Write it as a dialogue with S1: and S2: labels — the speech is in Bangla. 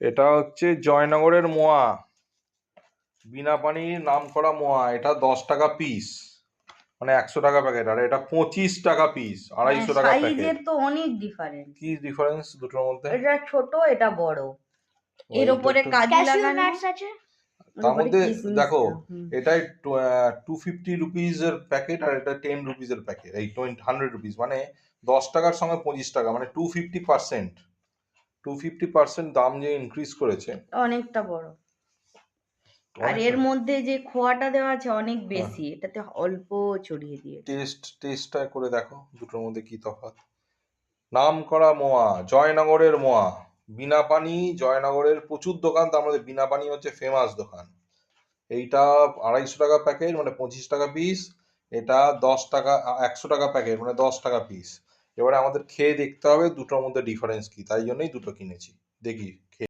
S1: এটা হচ্ছে জয়নগরের মোয়া, বিনা পানির নাম করা মোয়া। এটা 10 টাকা পিস, মানে 100 টাকা প্যাকেট। আর এটা 25 টাকা পিস, 250 টাকা প্যাকেট।
S2: সাইজের তো অনেক ডিফারেন্স।
S1: কি ডিফারেন্স দুটোর মধ্যে?
S2: এটা ছোট, এটা বড়। এর
S1: এটা
S2: উপরে
S1: একটু
S2: কাজু
S3: ক্যাশিউ
S2: লাগানো
S3: নাটস আছে।
S1: তার মধ্যে দেখো,
S2: হুম।
S1: এটাই 250 রুপিস এর প্যাকেট, আর এটা 10 রুপিস এর প্যাকেট। এই 100 রুপিস মানে 10 টাকার সঙ্গে 25 টাকা, মানে 250% দাম যে ইনক্রিজ করেছে।
S2: অনেকটা বড়। আর
S1: অনেকটা।
S2: এর মধ্যে যে খোয়াটা দেওয়া আছে অনেক বেশি, এটাতে অল্প ছড়িয়ে দিয়ে।
S1: টেস্টটা করে দেখো দুটোর মধ্যে কি তফাৎ। নাম করা মোয়া, জয়নগরের মোয়া, বিনা পানি। জয়নগরের প্রচুর দোকান, তার মধ্যে বিনা পানি হচ্ছে ফেমাস দোকান। এইটা 250 টাকা প্যাকেট, মানে 25 টাকা পিস। এটা 10 টাকা, 100 টাকা প্যাকেট, মানে 10 টাকা পিস। এবারে আমাদের খেয়ে দেখতে হবে দুটোর মধ্যে ডিফারেন্স কি, তাই জন্যই দুটো কিনেছি। দেখি খেয়ে।